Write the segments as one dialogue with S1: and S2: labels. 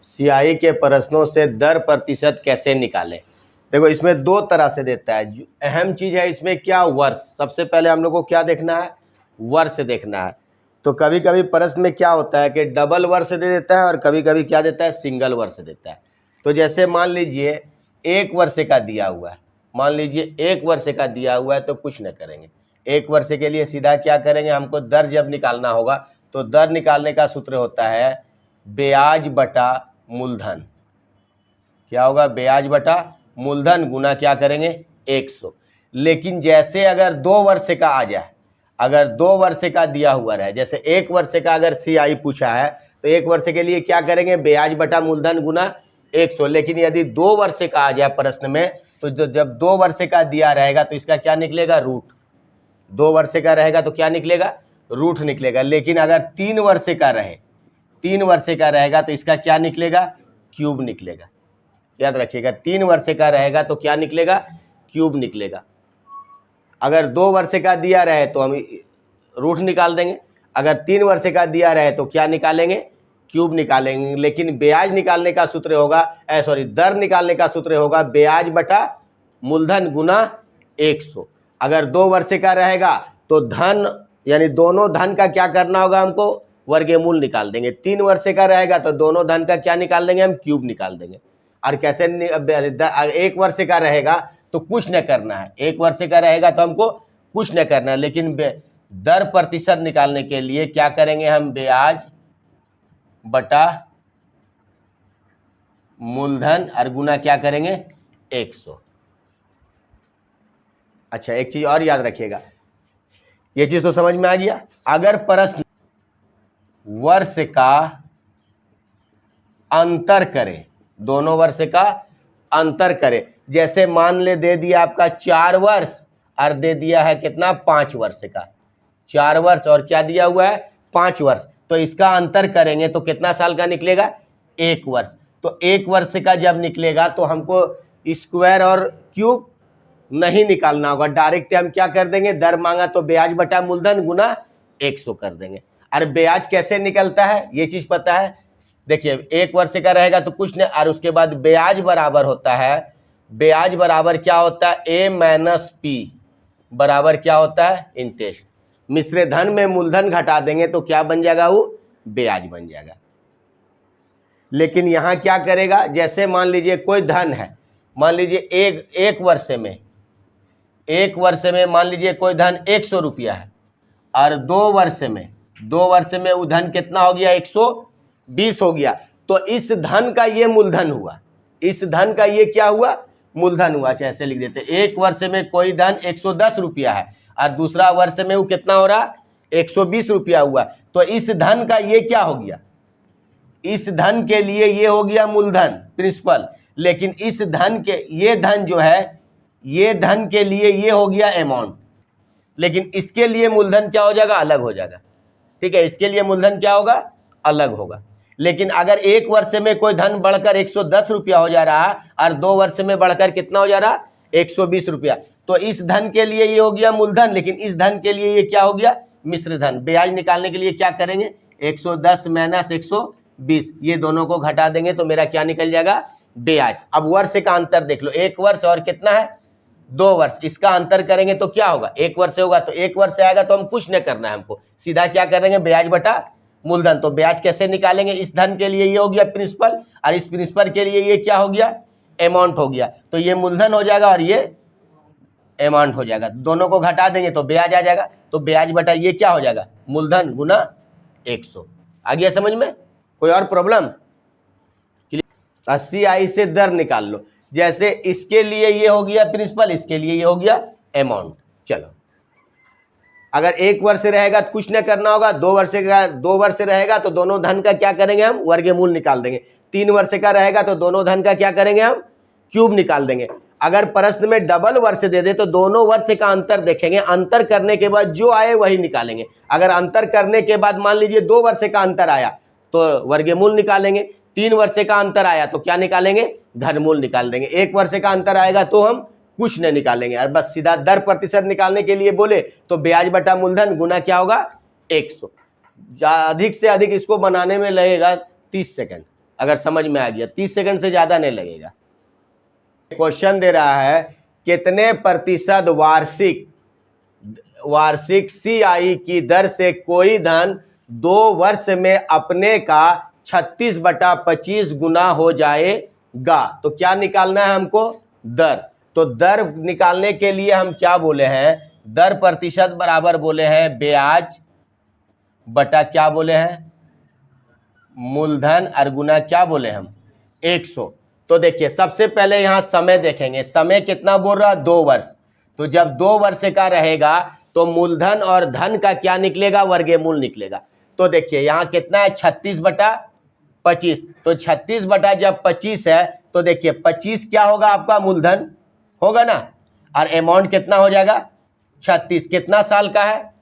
S1: सियाही के प्रश्नों से दर प्रतिशत कैसे निकालें। देखो इसमें दो तरह से देता है। अहम चीज है इसमें क्या, वर्ष। सबसे पहले हम लोग को क्या देखना है, वर्ष देखना है। तो कभी कभी प्रश्न में क्या होता है कि डबल वर्ष दे देता है और कभी कभी क्या देता है, सिंगल वर्ष देता है। तो जैसे मान लीजिए 1 वर्ष का दिया हुआ है, मान लीजिए 1 वर्ष का दिया हुआ है, तो कुछ न करेंगे। 1 वर्ष के लिए सीधा क्या करेंगे, हमको दर जब निकालना होगा तो दर निकालने का सूत्र होता है ब्याज बटा मूलधन। क्या होगा, ब्याज बटा मूलधन गुना क्या करेंगे 100। लेकिन जैसे अगर 2 वर्ष का आ जाए, अगर 2 वर्ष का दिया हुआ रहे, जैसे 1 वर्ष का अगर CI पूछा है तो 1 वर्ष के लिए क्या करेंगे, ब्याज बटा मूलधन गुना 100। लेकिन यदि 2 वर्ष का आ जाए प्रश्न में, तो जब 2 वर्ष का दिया रहेगा तो इसका क्या निकलेगा, रूट। 2 वर्ष का रहेगा तो क्या निकलेगा, रूट निकलेगा। लेकिन अगर 3 वर्ष का रहे, 3 वर्ष का रहेगा तो इसका क्या निकलेगा, क्यूब निकलेगा। याद रखिएगा, 3 वर्ष का रहेगा तो क्या निकलेगा, क्यूब निकलेगा। अगर 2 वर्ष का दिया रहे तो हम रूट निकाल देंगे, अगर 3 वर्ष का दिया रहे तो क्या निकालेंगे, क्यूब निकालेंगे। लेकिन ब्याज निकालने का सूत्र होगा, दर निकालने का सूत्र होगा ब्याज बटा मूलधन गुना 100। अगर 2 वर्ष का रहेगा तो धन यानी दोनों धन का क्या करना होगा, हमको वर्गमूल निकाल देंगे। 3 वर्ष का रहेगा तो दोनों धन का क्या निकाल देंगे, हम क्यूब निकाल देंगे। और कैसे 1 वर्ष का रहेगा तो कुछ न करना है, 1 वर्ष का रहेगा तो हमको कुछ न करना है। लेकिन दर प्रतिशत निकालने के लिए क्या करेंगे, हम ब्याज बटा मूलधन और गुना क्या करेंगे 100। अच्छा, एक चीज और याद रखिएगा, ये चीज तो समझ में आ गया। अगर प्रश्न वर्ष का अंतर करे, दोनों वर्ष का अंतर करे, जैसे मान ले दे दिया आपका 4 वर्ष और दे दिया है कितना, 5 वर्ष का। 4 वर्ष और क्या दिया हुआ है, 5 वर्ष। तो इसका अंतर करेंगे तो कितना साल का निकलेगा, 1 वर्ष। तो 1 वर्ष का जब निकलेगा तो हमको स्क्वायर और क्यूब नहीं निकालना होगा, डायरेक्ट हम क्या कर देंगे, दर मांगा तो ब्याज बटा मूलधन गुना 100 कर देंगे। अरे ब्याज कैसे निकलता है ये चीज पता है, देखिए 1 वर्ष का रहेगा तो कुछ नहीं, और उसके बाद ब्याज बराबर होता है, ब्याज बराबर क्या होता है, A माइनस P बराबर क्या होता है, इंटरेस्ट। मिश्र धन में मूलधन घटा देंगे तो क्या बन जाएगा, वो ब्याज बन जाएगा। लेकिन यहां क्या करेगा, जैसे मान लीजिए कोई धन है, मान लीजिए एक वर्ष में मान लीजिए कोई धन 100 रुपया है, और 2 वर्ष में वो धन कितना हो गया, 120 हो गया। तो इस धन का ये मूलधन हुआ, इस धन का ये क्या हुआ, मूलधन हुआ। ऐसे लिख देते, 1 वर्ष में कोई धन 110 रुपया है और दूसरा वर्ष में वो कितना हो रहा, 120 रुपया हुआ। तो इस धन का ये क्या हो गया, इस धन के लिए ये हो गया मूलधन, प्रिंसिपल। लेकिन इस धन के, ये धन जो है, ये धन के लिए ये हो गया अमाउंट, लेकिन इसके लिए मूलधन क्या हो जाएगा, अलग हो जाएगा। ठीक है, इसके लिए मूलधन क्या होगा, अलग होगा। लेकिन अगर 1 वर्ष में कोई धन बढ़कर 110 रुपया हो जा रहा है और 2 वर्ष में बढ़कर कितना हो जा रहा, 120 रुपया, तो इस धन के लिए ये हो गया मूलधन, लेकिन इस धन के लिए ये क्या हो गया, मिश्र धन। ब्याज निकालने के लिए क्या करेंगे, 110 माइनस 120, ये दोनों को घटा देंगे तो मेरा क्या निकल जाएगा, ब्याज। अब वर्ष का अंतर देख लो, 1 वर्ष और कितना है, 2 वर्ष, इसका अंतर करेंगे तो क्या होगा, 1 वर्ष होगा। तो 1 वर्ष आएगा तो हम कुछ नहीं करना है, हमको सीधा क्या करेंगे, ब्याज बटा मूलधन। तो ब्याज कैसे निकालेंगे, इस धन के लिए ये हो गया प्रिंसिपल और इस प्रिंसिपल के लिए ये क्या हो गया, अमाउंट हो गया। तो ये मूलधन हो जाएगा और ये अमाउंट हो जाएगा, दोनों को घटा देंगे तो ब्याज आ जाएगा। तो ब्याज बटा ये क्या हो जाएगा, मूलधन गुना 100। आ गया समझ में, कोई और प्रॉब्लम। 80 से दर निकाल लो, जैसे इसके लिए ये हो गया प्रिंसिपल, इसके लिए ये हो गया अमाउंट। चलो, अगर 1 वर्ष रहेगा तो कुछ नहीं करना होगा, 2 वर्ष रहेगा तो दोनों धन का क्या करेंगे, हम वर्गमूल निकाल देंगे। 3 वर्ष का रहेगा तो दोनों धन का क्या करेंगे, हम क्यूब निकाल देंगे। अगर प्रश्न में डबल वर्ष दे दे तो दोनों वर्ष का अंतर देखेंगे, अंतर करने के बाद जो आए वही निकालेंगे। अगर अंतर करने के बाद मान लीजिए 2 वर्ष का अंतर आया तो वर्गमूल निकालेंगे, 3 वर्ष का अंतर आया तो क्या निकालेंगे, घनमूल निकाल देंगे। 1 वर्ष का अंतर आएगा तो हम कुछ नहीं निकालेंगे, और बस सीधा दर प्रतिशत निकालने के लिए बोले तो ब्याज बटा मूलधन गुना क्या होगा, 100। अधिक से अधिक इसको बनाने में लगेगा 30 सेकंड। अगर समझ में आ गया 30 सेकंड से ज़्यादा नहीं लगेगा। क्वेश्चन दे रहा है कितने प्रतिशत वार्षिक CI की दर से कोई धन 2 वर्ष में अपने का 36/25 गुना हो जाएगा। तो क्या निकालना है हमको? दर। तो दर निकालने के लिए हम क्या बोले हैं? दर प्रतिशत बराबर बोले हैं ब्याज बटा क्या बोले हैं? मूलधन और गुना क्या बोले हम? 100। तो देखिए सबसे पहले यहां समय देखेंगे। समय कितना बोल रहा? 2 वर्ष। तो जब 2 वर्ष का रहेगा तो मूलधन और धन का क्या निकलेगा? वर्गमूल निकलेगा। तो देखिए यहां कितना है? 36/25। तो 36 बटा जब 25 है तो देखिए 25 क्या होगा? आपका मूलधन होगा ना, और अमाउंट कितना हो जाएगा? 36। कितना साल का है?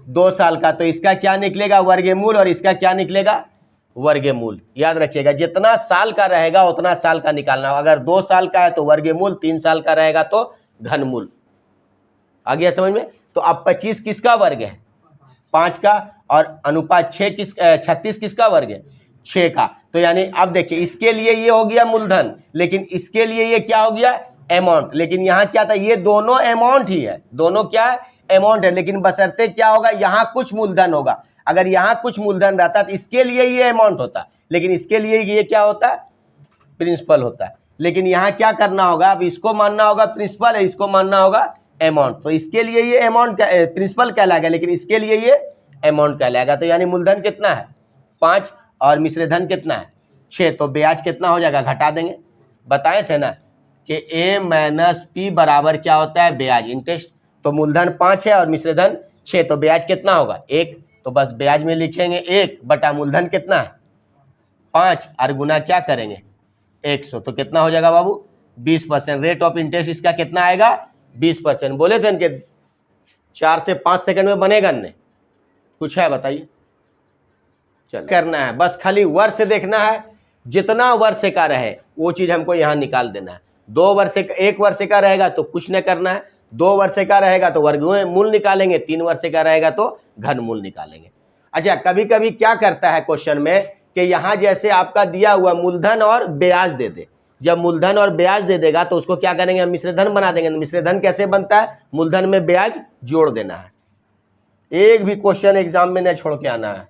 S1: 2 साल का। तो इसका क्या निकलेगा? वर्गमूल, और इसका क्या निकलेगा? वर्गमूल। याद रखिएगा जितना साल का रहेगा उतना साल का निकालना। अगर 2 साल का है तो वर्गमूल, 3 साल का रहेगा तो घनमूल। आ गया समझ में? तो अब 25 किसका वर्ग है? 5 का। और अनुपात 36 किसका वर्ग है? 6 का। तो यानी अब देखिए इसके लिए ये हो गया मूलधन, लेकिन इसके लिए ये क्या हो गया? अमाउंट। लेकिन यहाँ क्या था? ये दोनों अमाउंट ही है, दोनों क्या है? अमाउंट है। लेकिन बशर्ते क्या होगा? यहाँ कुछ मूलधन होगा। अगर यहाँ कुछ मूलधन रहता तो इसके लिए ये अमाउंट होता, लेकिन इसके लिए ये क्या होता है? प्रिंसिपल होता है। लेकिन यहाँ क्या करना होगा? अब इसको मानना होगा प्रिंसिपल है, इसको मानना होगा अमाउंट। तो इसके लिए ये अमाउंट प्रिंसिपल कहलाएगा, लेकिन इसके लिए ये अमाउंट कहलाएगा। तो यानी मूलधन कितना है? 5 और मिश्रधन कितना है? 6। तो ब्याज कितना हो जाएगा? घटा देंगे। बताए थे ना कि A - P बराबर क्या होता है? ब्याज, इंटरेस्ट। तो मूलधन 5 है और मिश्रधन 6। तो ब्याज कितना होगा? 1। तो बस ब्याज में लिखेंगे 1 बटा मूलधन कितना है? 5 और गुना क्या करेंगे? 100। तो कितना हो जाएगा बाबू? 20%। रेट ऑफ इंटरेस्ट इसका कितना आएगा? 20%। बोले थे कि 4 से 5 सेकंड में बनेगा नहीं। कुछ है बताइए? चल करना है, बस खाली वर्ष देखना है। जितना वर्ष का रहे वो चीज हमको यहाँ निकाल देना है। 2 वर्ष का, 1 वर्ष का रहेगा तो कुछ नहीं करना है। 2 वर्ष का रहेगा तो वर्गमूल निकालेंगे। 3 वर्ष का रहेगा तो घनमूल निकालेंगे। अच्छा, कभी कभी क्या करता है क्वेश्चन में कि यहाँ जैसे आपका दिया हुआ मूलधन और ब्याज दे दे। जब मूलधन और ब्याज दे देगा तो उसको क्या करेंगे? हम मिश्रधन बना देंगे। मिश्रधन कैसे बनता है? मूलधन में ब्याज जोड़ देना है। एक भी क्वेश्चन एग्जाम में नहीं छोड़ के आना है,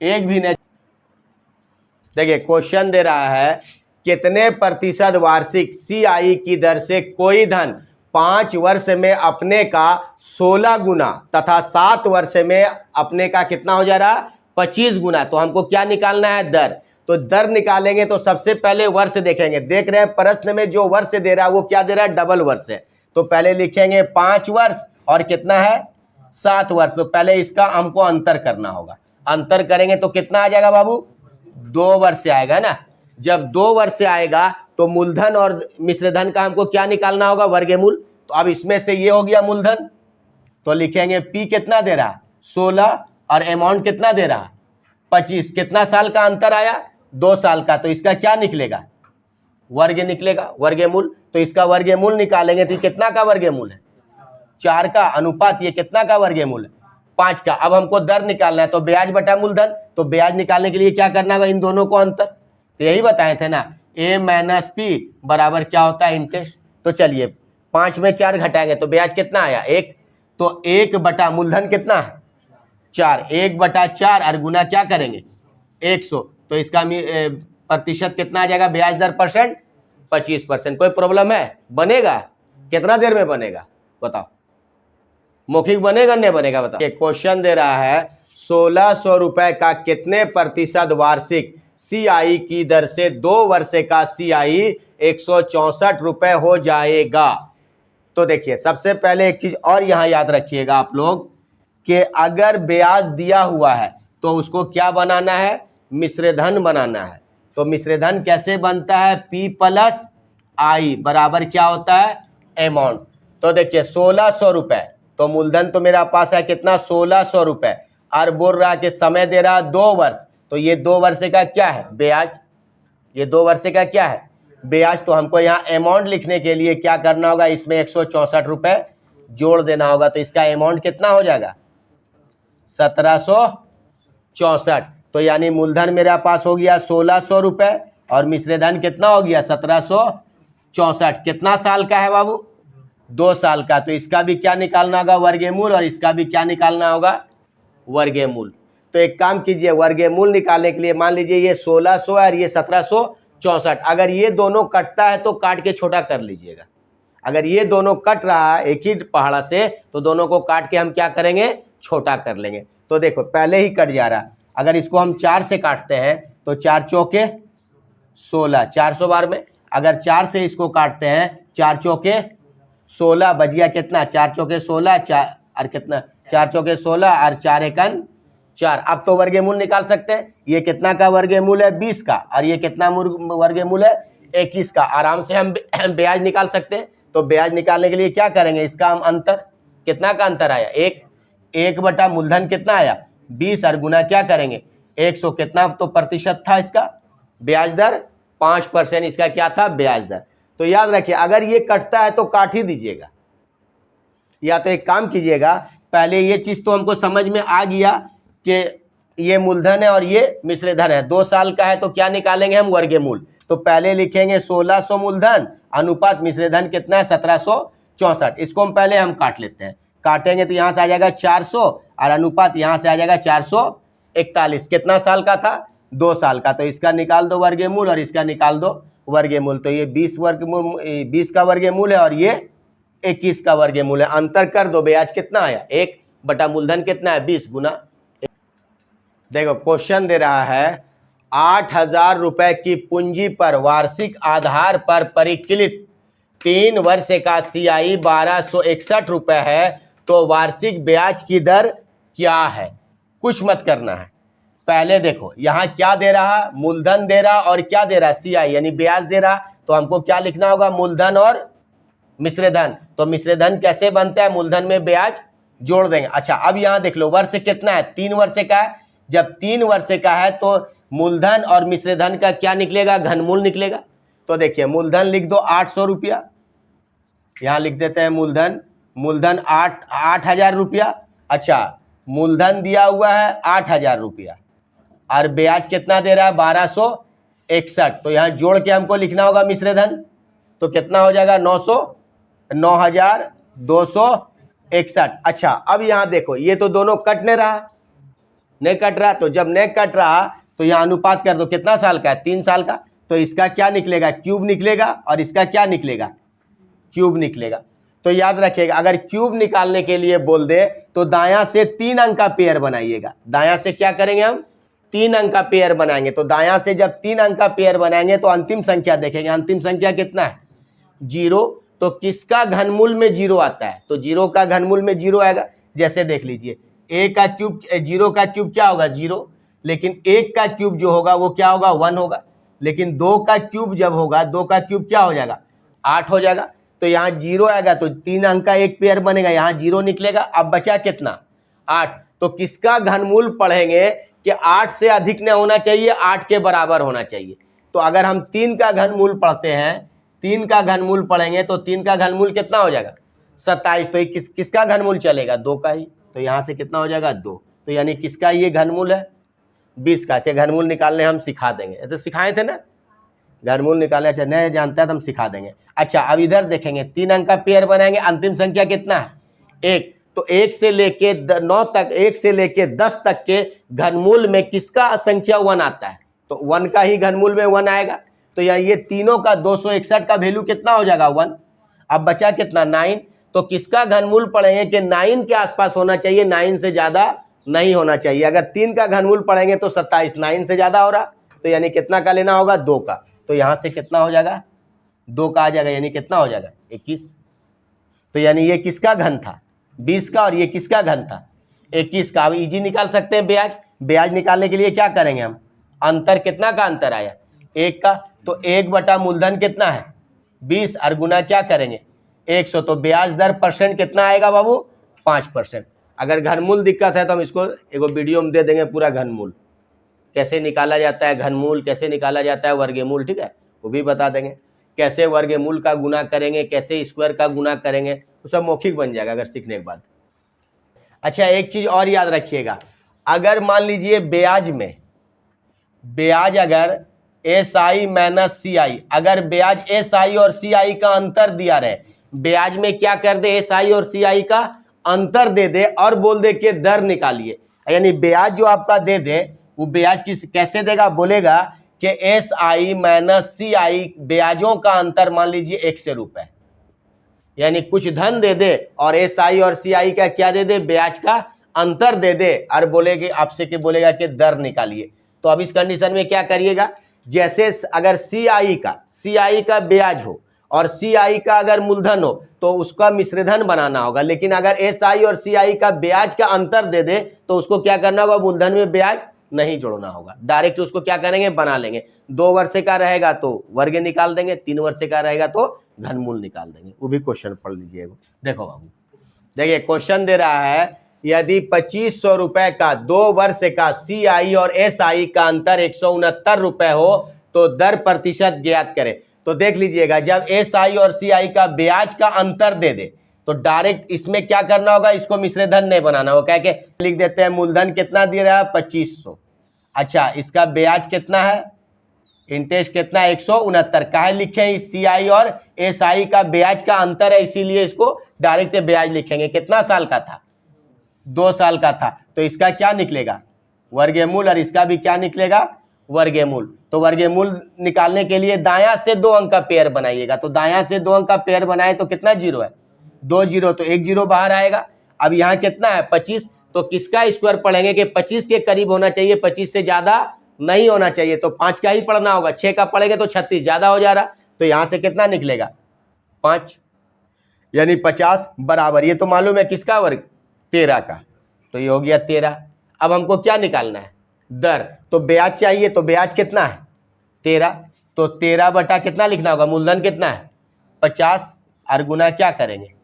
S1: एक भी नहीं। देखिए क्वेश्चन दे रहा है कितने प्रतिशत वार्षिक CI की दर से कोई धन 5 वर्ष में अपने का 16 गुना तथा 7 वर्ष में अपने का कितना हो जा रहा? 25 गुना। तो हमको क्या निकालना है? दर। तो दर निकालेंगे तो सबसे पहले वर्ष देखेंगे। देख रहे हैं प्रश्न में जो वर्ष दे रहा है वो क्या दे रहा है? डबल वर्ष है। तो पहले लिखेंगे 5 वर्ष और कितना है? 7 वर्ष। तो पहले इसका हमको अंतर करना होगा। अंतर करेंगे तो कितना आ जाएगा बाबू? 2 वर्ष से आएगा ना। जब 2 वर्ष से आएगा तो मूलधन और मिश्रधन का हमको क्या निकालना होगा? वर्गमूल। तो अब इसमें से ये हो गया मूलधन, तो लिखेंगे P कितना दे रहा? 16 और अमाउंट कितना दे रहा? 25। कितना साल का अंतर आया? 2 साल का। तो इसका क्या निकलेगा? वर्ग निकलेगा, वर्गमूल। तो इसका वर्गमूल निकालेंगे तो कितना का वर्गमूल है? 4 का। अनुपात ये कितना का वर्गमूल है? 5 का। अब हमको दर निकालना है तो ब्याज बटा मूलधन। तो ब्याज निकालने के लिए क्या करना होगा? इन दोनों को अंतर। तो यही बताए थे ना, A - P बराबर क्या होता है? इंटरेस्ट। तो चलिए 5 में 4 घटाएंगे तो ब्याज कितना आया? 1। तो 1 बटा मूलधन कितना है? 4। 1 बटा 4 और गुना क्या करेंगे? 100। तो इसका प्रतिशत कितना आ जाएगा? ब्याज दर परसेंट 25%। कोई प्रॉब्लम है? बनेगा? कितना देर में बनेगा बताओ? मौखिक बनेगा नहीं बनेगा बताओ? ये क्वेश्चन दे रहा है 1600 रुपए का कितने प्रतिशत वार्षिक CI की दर से 2 वर्ष का CI 164 रुपए हो जाएगा। तो देखिए सबसे पहले एक चीज और यहां याद रखिएगा आप लोग कि अगर ब्याज दिया हुआ है तो उसको क्या बनाना है? मिश्रधन बनाना है। तो मिश्रधन कैसे बनता है? P + I बराबर क्या होता है? अमाउंट। तो देखिए 1600 रुपए, तो मूलधन तो मेरा पास है कितना? 1600 रुपए। और बोल रहा कि समय दे रहा 2 वर्ष। तो ये 2 वर्ष का क्या है? ब्याज। ये 2 वर्ष का क्या है? ब्याज। तो हमको यहाँ अमाउंट लिखने के लिए क्या करना होगा? इसमें 164 रुपए जोड़ देना होगा। तो इसका अमाउंट कितना हो जाएगा? 1764। तो यानी मूलधन मेरा पास हो गया 1600 रुपए और मिश्र धन कितना हो गया 1764। कितना साल का है बाबू 2 साल का। तो इसका भी क्या निकालना होगा वर्गमूल और इसका भी क्या निकालना होगा वर्गमूल। तो एक काम कीजिए वर्गमूल निकालने के लिए मान लीजिए ये 1600 और ये 1764। अगर ये दोनों कटता है तो काट के छोटा कर लीजिएगा। अगर ये दोनों कट रहा है एक ही पहाड़ा से तो दोनों को काट के हम क्या करेंगे छोटा कर लेंगे। तो देखो पहले ही कट जा रहा है। अगर इसको हम 4 से काटते हैं तो 4 चौके 16 400 बार में। अगर 4 से इसको काटते हैं 4 चौके 16 बच गया कितना 4 चौके 16 4 और कितना 4 चौके 16 और 4 एकन 4। अब तो वर्गमूल निकाल सकते हैं। ये कितना का वर्गमूल है 20 का और ये कितना वर्गमूल है 21 का। आराम से हम ब्याज निकाल सकते हैं। तो ब्याज निकालने के लिए क्या करेंगे इसका हम अंतर कितना का अंतर आया 1 बटा मूलधन कितना आया 20 और गुना क्या करेंगे 100 कितना तो प्रतिशत था इसका ब्याज दर 5% इसका क्या था ब्याज दर। तो याद रखिए अगर ये कटता है तो काट ही दीजिएगा। या तो एक काम कीजिएगा पहले ये चीज तो हमको समझ में आ गया कि ये मूलधन है और ये मिश्र धन है। 2 साल का है तो क्या निकालेंगे हम वर्गमूल। तो पहले लिखेंगे 1600 मूलधन अनुपात मिश्र धन कितना है 1764। इसको हम पहले हम काट लेते हैं। काटेंगे तो यहाँ से आ जाएगा 400 और अनुपात यहाँ से आ जाएगा 441। कितना साल का था 2 साल का। तो इसका निकाल दो वर्गमूल और इसका निकाल दो वर्गमूल। तो ये 20 का वर्गमूल है और ये 21 का वर्गमूल है। अंतर कर दो ब्याज कितना आया 1 बटा मूलधन कितना है 20 गुना। देखो क्वेश्चन दे रहा है 8000 रुपए की पूंजी पर वार्षिक आधार पर परिकलित 3 वर्ष का CI 1261 रुपए है तो वार्षिक ब्याज की दर क्या है। कुछ मत करना है। पहले देखो यहाँ क्या दे रहा मूलधन दे रहा और क्या दे रहा CI यानी ब्याज दे रहा। तो हमको क्या लिखना होगा मूलधन और मिश्र धन। तो मिश्र धन कैसे बनता है मूलधन में ब्याज जोड़ देंगे। अच्छा अब यहाँ देख लो वर्ष कितना है 3 वर्ष का है। जब 3 वर्ष का है तो मूलधन और मिश्र धन का क्या निकलेगा घनमूल निकलेगा। तो देखिए मूलधन लिख दो 800 रुपया। यहाँ लिख देते हैं मूलधन 8000 रुपया। अच्छा मूलधन दिया हुआ है 8000 रुपया और ब्याज कितना दे रहा है 1261। तो यहाँ जोड़ के हमको लिखना होगा मिश्र धन। तो कितना हो जाएगा 9261। अच्छा अब यहाँ देखो ये तो दोनों कट नहीं कट रहा। तो जब नहीं कट रहा तो यहाँ अनुपात कर दो कितना साल का है 3 साल का। तो इसका क्या निकलेगा क्यूब निकलेगा और इसका क्या निकलेगा क्यूब निकलेगा। तो याद रखिएगा अगर क्यूब निकालने के लिए बोल दे तो दायां से 3 अंक का पेयर बनाइएगा। दायां से क्या करेंगे हम 3 अंक का पेयर बनाएंगे। तो दायां से जब 3 अंक का पेयर बनाएंगे तो अंतिम संख्या देखेंगे। अंतिम संख्या कितना है 0। तो किसका घनमूल में 0 आता है तो 0 का घनमूल में 0 आएगा। जैसे देख लीजिए a का क्यूब 0 का क्यूब क्या होगा 0। लेकिन 1 का क्यूब जो होगा वो क्या होगा 1 होगा। लेकिन 2 का क्यूब जब होगा 2 का क्यूब क्या हो जाएगा 8 हो जाएगा। तो यहाँ 0 आएगा तो 3 अंक का एक पेयर बनेगा। यहाँ 0 निकलेगा। अब बचा कितना 8। तो किसका घनमूल पढ़ेंगे कि 8 से अधिक न होना चाहिए 8 के बराबर होना चाहिए। तो अगर हम 3 का घनमूल पढ़ते हैं 3 का घनमूल पढ़ेंगे तो 3 का घनमूल कितना हो जाएगा 27। तो ये किसका घनमूल चलेगा 2 का ही। तो यहाँ से कितना हो जाएगा 2। तो यानी किसका ये घनमूल है 20 का। से घनमूल निकालने हम सिखा देंगे। ऐसे सिखाए थे ना घनमूल निकालने। अच्छा नहीं जानता है तो हम सिखा देंगे। अच्छा अब इधर देखेंगे 3 अंक का पेयर बनाएंगे। अंतिम संख्या कितना है 1। तो 1 से लेके 9 तक 1 से लेके 10 तक के घनमूल में किसका संख्या 1 आता है तो 1 का ही घनमूल में 1 आएगा। तो यहाँ ये तीनों का 261 का वैल्यू कितना हो जाएगा 1। अब बचा कितना 9। तो किसका घनमूल पढ़ेंगे कि 9 के आसपास होना चाहिए 9 से ज्यादा नहीं होना चाहिए। अगर 3 का घनमूल पढ़ेंगे तो 27 9 से ज्यादा हो रहा। तो यानी कितना का लेना होगा 2 का। तो यहाँ से कितना हो जाएगा 2 का आ जाएगा यानी कितना हो जाएगा 21। तो यानी ये किसका घन था 20 का और ये किसका घन था 21 का। अब इजी निकाल सकते हैं ब्याज निकालने के लिए क्या करेंगे हम अंतर कितना का अंतर आया 1 का। तो 1 बटा मूलधन कितना है 20 और गुना क्या करेंगे 100। तो ब्याज दर परसेंट कितना आएगा बाबू 5%। अगर घनमूल दिक्कत है तो हम इसको एगो वीडियो में दे देंगे पूरा घनमूल कैसे निकाला जाता है घनमूल कैसे निकाला जाता है वर्गमूल ठीक है वो भी बता देंगे। कैसे वर्गमूल का गुना करेंगे कैसे स्क्वायर का गुना करेंगे तो सब मौखिक बन जाएगा अगर सीखने के बाद। अच्छा एक चीज और याद रखिएगा अगर मान लीजिए ब्याज अगर SI माइनस CI, अगर ब्याज SI और CI का अंतर दिया रहे, ब्याज में क्या कर दे, SI और CI का अंतर दे दे और बोल दे कि दर निकालिए, यानी ब्याज जो आपका दे दे वो ब्याज कैसे देगा, बोलेगा कि SI माइनस CI ब्याजों का अंतर मान लीजिए 100 रुपए, यानी कुछ धन दे दे और SI और CI का क्या दे दे, ब्याज का अंतर दे दे और बोलेगी आपसे कि बोलेगा कि दर निकालिए। तो अब इस कंडीशन में क्या करिएगा, जैसे अगर CI का ब्याज हो और CI का अगर मूलधन हो तो उसका मिश्रधन बनाना होगा, लेकिन अगर SI और CI का ब्याज का अंतर दे दे तो उसको क्या करना होगा, मूलधन में ब्याज नहीं जोड़ना होगा, डायरेक्ट उसको क्या करेंगे, बना लेंगे। 2 वर्ष का रहेगा तो वर्ग निकाल देंगे, 3 वर्ष का रहेगा तो घनमूल निकाल देंगे। वो भी क्वेश्चन पढ़ लीजिए। देखो बाबू, देखिए क्वेश्चन दे रहा है, यदि 2500 रुपए का 2 वर्ष का CI और SI का अंतर 169 रुपए हो तो दर प्रतिशत ज्ञात करें। तो देख लीजिएगा, जब SI और CI का ब्याज का अंतर दे दे तो डायरेक्ट इसमें क्या करना होगा, इसको मिश्रधन नहीं बनाना होगा, क्या के लिख देते हैं, मूलधन कितना दे रहा है 2500, अच्छा इसका ब्याज कितना है, इंटरेस्ट कितना है 169, काहे लिखे, इस CI और SI का ब्याज का अंतर है इसीलिए इसको डायरेक्ट ब्याज लिखेंगे। कितना साल का था, 2 साल का था, तो इसका क्या निकलेगा, वर्गमूल, और इसका भी क्या निकलेगा, वर्गमूल। तो वर्गमूल निकालने के लिए दायां से 2 अंक का पेयर बनाइएगा, तो दायां से 2 अंक का पेयर बनाए तो कितना जीरो है, 2 जीरो, तो 1 जीरो बाहर आएगा। अब यहाँ कितना है 25, तो किसका स्क्वायर पढ़ेंगे कि 25 के करीब होना चाहिए, 25 से ज्यादा नहीं होना चाहिए, तो 5 का ही पढ़ना होगा, 6 का पढ़ेंगे तो 36 ज्यादा हो जा रहा, तो यहां से कितना निकलेगा 5, यानी 50 बराबर, ये तो मालूम है किसका वर्ग, 13 का, तो ये हो गया 13। अब हमको क्या निकालना है, दर, तो ब्याज चाहिए, तो ब्याज कितना है 13, तो 13 बटा कितना लिखना होगा, मूलधन कितना है 50 और गुना क्या करेंगे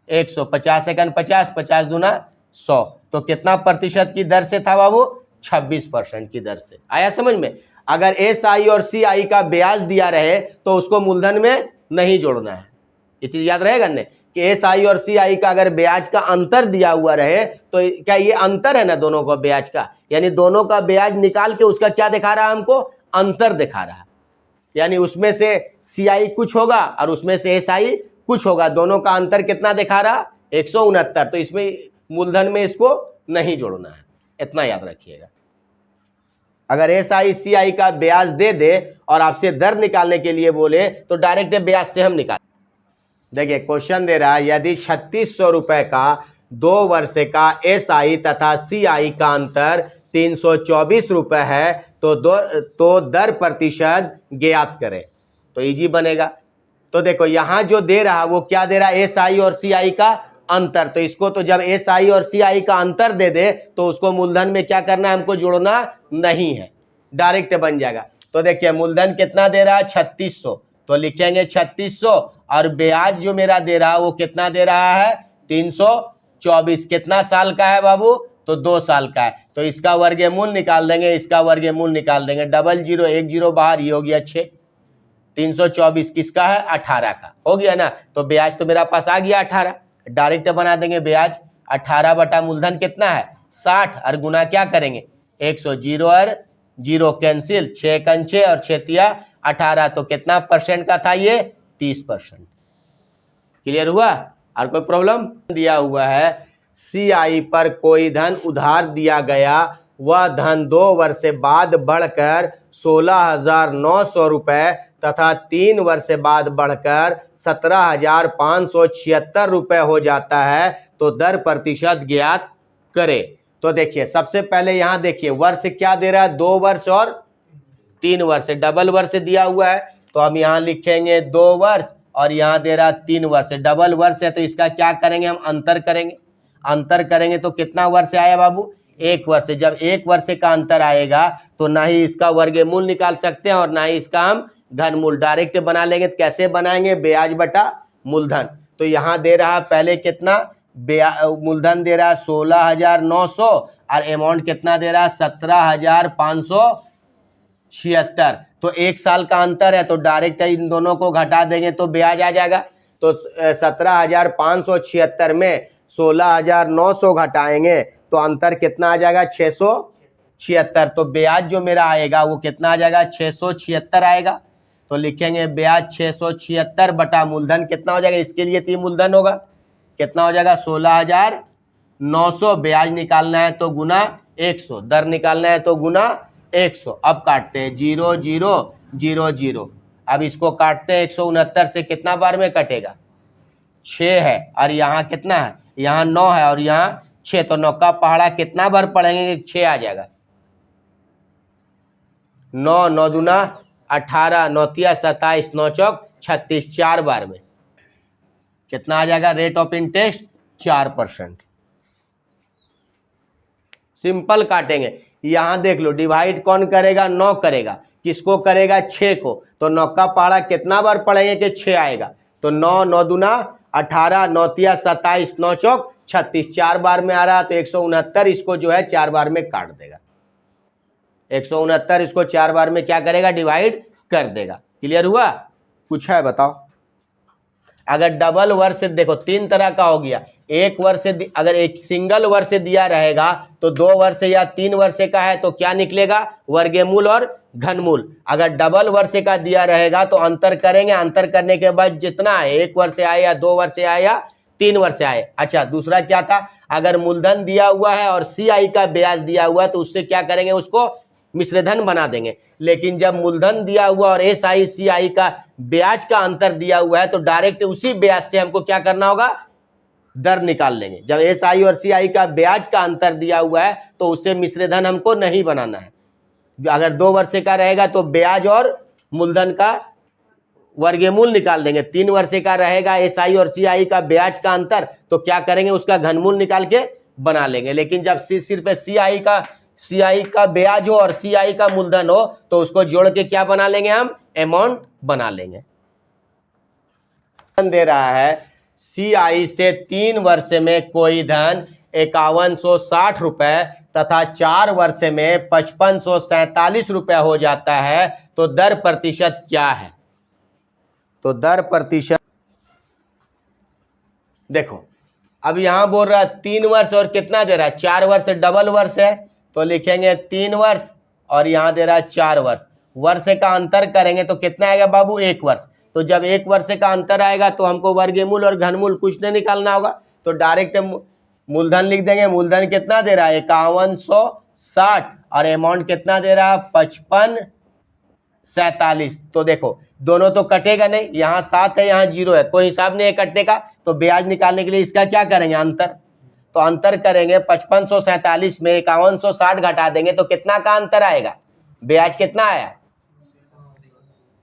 S1: 100, 50 सेकंड 50, 50 दूना 100, तो कितना प्रतिशत की दर से था बाबू, 26% की दर से। आया समझ में। अगर SI और CI का ब्याज दिया रहे तो उसको मूलधन में नहीं जोड़ना है, ये चीज याद रहेगा ने कि SI और CI का अगर ब्याज का अंतर दिया हुआ रहे तो क्या ये अंतर है ना दोनों का ब्याज का, यानी दोनों का ब्याज निकाल के उसका क्या दिखा रहा है हमको, अंतर दिखा रहा है, यानी उसमें से CI कुछ होगा और उसमें से SI कुछ होगा, दोनों का अंतर कितना दिखा रहा 169, तो इसमें मूलधन में इसको नहीं जोड़ना है, इतना याद रखिएगा। अगर SI CI का ब्याज दे दे और आपसे दर निकालने के लिए बोले तो डायरेक्ट ब्याज से हम निकाल। देखिए क्वेश्चन दे रहा है, यदि 3600 रुपए का 2 वर्ष का SI तथा CI का अंतर 324 रुपए है तो दर प्रतिशत ज्ञात करें, तो इजी बनेगा। तो देखो यहां जो दे रहा वो क्या दे रहा है, SI और CI का अंतर, तो इसको तो जब SI और CI का अंतर दे दे तो उसको मूलधन में क्या करना है, हमको जोड़ना नहीं है, डायरेक्ट बन जाएगा। तो देखिए मूलधन कितना दे रहा है 3600, तो लिखेंगे 3600 और ब्याज जो मेरा दे रहा है वो कितना दे रहा है 324, कितना साल का है बाबू, तो 2 साल का है, तो इसका वर्गमूल निकाल देंगे, इसका वर्गमूल निकाल देंगे, डबल जीरो 1 जीरो बाहर, ये हो गया 6, 324 किसका है 18 का, हो गया ना। तो ब्याज तो मेरा पास आ गया 18, डायरेक्ट बना देंगे ब्याज 18 बटा मूलधन कितना है 60 और गुना क्या करेंगे 100, जीरो और जीरो कैंसिल, 6 कंचे और 6 तिया 18, तो कितना परसेंट का था ये 30%। क्लियर हुआ। और कोई प्रॉब्लम दिया हुआ है, CI पर कोई धन उधार दिया गया, वह धन 2 वर्ष बाद बढ़कर 16,900 रुपए तथा 3 वर्ष बाद बढ़कर 17,576 रुपए हो जाता है, तो दर प्रतिशत ज्ञात करें। तो देखिए सबसे पहले यहां देखिए वर्ष क्या दे रहा है, 2 वर्ष और 3 वर्ष, डबल वर्ष दिया हुआ है, तो हम यहां लिखेंगे 2 वर्ष और यहां दे रहा 3 वर्ष, डबल वर्ष है तो इसका क्या करेंगे हम अंतर करेंगे, अंतर करेंगे तो कितना वर्ष आया बाबू 1 वर्ष। जब 1 वर्ष का अंतर आएगा तो ना ही इसका वर्गमूल निकाल सकते हैं और ना ही इसका हम घनमूल, डायरेक्ट बना लेंगे। तो कैसे बनाएंगे, ब्याज बटा मूलधन, तो यहां दे रहा पहले कितना मूलधन दे रहा 16,900 और अमाउंट कितना दे रहा 17,576, तो 1 साल का अंतर है तो डायरेक्ट इन दोनों को घटा देंगे तो ब्याज आ जाएगा। तो 17,576 में 16,900 घटाएंगे तो अंतर कितना आ जाएगा 600, 76, तो ब्याज जो मेरा आएगा वो कितना आ जाएगा, 676 आएगा। तो लिखेंगे ब्याज 676 बटा मूलधन कितना हो जाएगा, इसके लिए तो मूलधन होगा, कितना हो जाएगा 16,900। ब्याज निकालना है तो गुना 100, दर निकालना है तो गुना 100। अब काटते हैं 0 0 0 0। अब इसको काटते हैं 169 से, कितना बार में कटेगा, 6 है, और यहाँ कितना है, यहाँ 9 है और यहाँ 6, तो 9 का पहाड़ा कितना बार पढ़ेंगे, 6 आ जाएगा। 9 9 दूना 18, 9 तिया 27, 9 चौक 36, 4 बार में कितना आ जाएगा, रेट ऑफ इंटरेस्ट 4%। सिंपल काटेंगे। यहां देख लो, डिवाइड कौन करेगा, 9 करेगा, किसको करेगा, 6 को। तो 9 का पहाड़ा कितना बार पढ़ेंगे कि 6 आएगा, तो 9 9 दूना 18, 9 तिया 27, 9 चौक 36, 4 बार में आ रहा, तो 169 इसको जो है 4 बार में काट देगा। 169 इसको 4 बार में क्या करेगा, डिवाइड कर देगा। क्लियर हुआ, कुछ है बताओ। अगर डबल वर्ष से, देखो 3 तरह का हो गया, एक वर्ष से, अगर एक सिंगल वर्ष से दिया रहेगा तो 2 वर्ष या 3 वर्ष का है तो क्या निकलेगा, वर्गमूल और घनमूल। अगर डबल वर्ष का दिया रहेगा तो अंतर करेंगे, अंतर करने के बाद जितना है, 1 वर्ष आए या 2 वर्ष आए या 3 वर्ष आए। अच्छा, दूसरा क्या था, अगर मूलधन दिया हुआ है और CI का ब्याज दिया हुआ है तो उससे क्या करेंगे, उसको मिश्रधन बना देंगे। लेकिन जब मूलधन दिया हुआ और SI CI का ब्याज का अंतर दिया हुआ है तो डायरेक्ट उसी ब्याज से हमको क्या करना होगा, दर निकाल लेंगे। जब SI और CI का ब्याज का अंतर दिया हुआ है तो उससे मिश्रधन हमको नहीं बनाना है। अगर 2 वर्ष का रहेगा तो ब्याज और मूलधन का वर्गमूल निकाल देंगे। 3 वर्ष का रहेगा SI और CI का ब्याज का अंतर तो क्या करेंगे, उसका घनमूल निकाल के बना लेंगे। लेकिन जब सिर्फ CI का ब्याज हो और CI का मूलधन हो तो उसको जोड़ के क्या बना लेंगे, हम अमाउंट बना लेंगे। दे रहा है CI से 3 वर्ष में कोई धन 5160 रुपए तथा 4 वर्ष में 5547 रुपए हो जाता है, तो दर प्रतिशत क्या है। तो दर प्रतिशत देखो, अब यहां बोल रहा है 3 वर्ष और कितना दे रहा है, 4 वर्ष, डबल वर्ष है तो लिखेंगे 3 वर्ष और यहां दे रहा है 4 वर्ष। वर्ष का अंतर करेंगे तो कितना आएगा बाबू, 1 वर्ष। तो जब 1 वर्ष का अंतर आएगा तो हमको वर्गमूल और घनमूल कुछ नहीं निकालना होगा, तो डायरेक्ट मूलधन लिख देंगे। मूलधन कितना दे रहा है, 5160, और अमाउंट कितना दे रहा है, 5547। तो देखो दोनों तो कटेगा नहीं, यहाँ 7 है यहाँ 0 है, कोई हिसाब नहीं है कटने का। तो ब्याज निकालने के लिए इसका क्या करेंगे, अंतर। तो अंतर करेंगे 5547 में 5160 घटा देंगे तो कितना का अंतर आएगा, ब्याज कितना आया,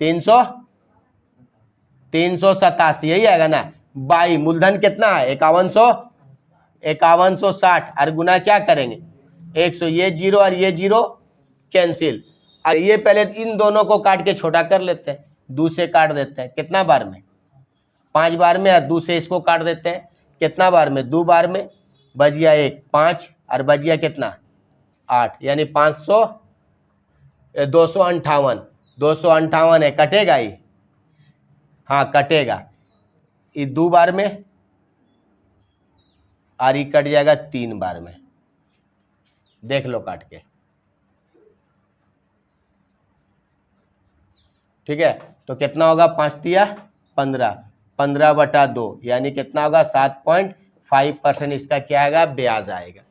S1: 387, यही आएगा ना। बाई मूलधन कितना है 5160 और गुना क्या करेंगे 100, ये 0 और ये 0 कैंसिल। और ये पहले इन दोनों को काट के छोटा कर लेते हैं, 2 से काट देते हैं, कितना बार में, 5 बार में, और 2 से इसको काट देते हैं, कितना बार में, 2 बार में, बच गया 1, 5 और बच गया कितना 8, यानी 258 है, कटेगा ये, हाँ कटेगा, ये 2 बार में और ये कट जाएगा 3 बार में। देख लो काट के, ठीक है। तो कितना होगा, 5 तिया 15, 15/2 यानी कितना होगा 7.5% इसका क्या आएगा, ब्याज आएगा।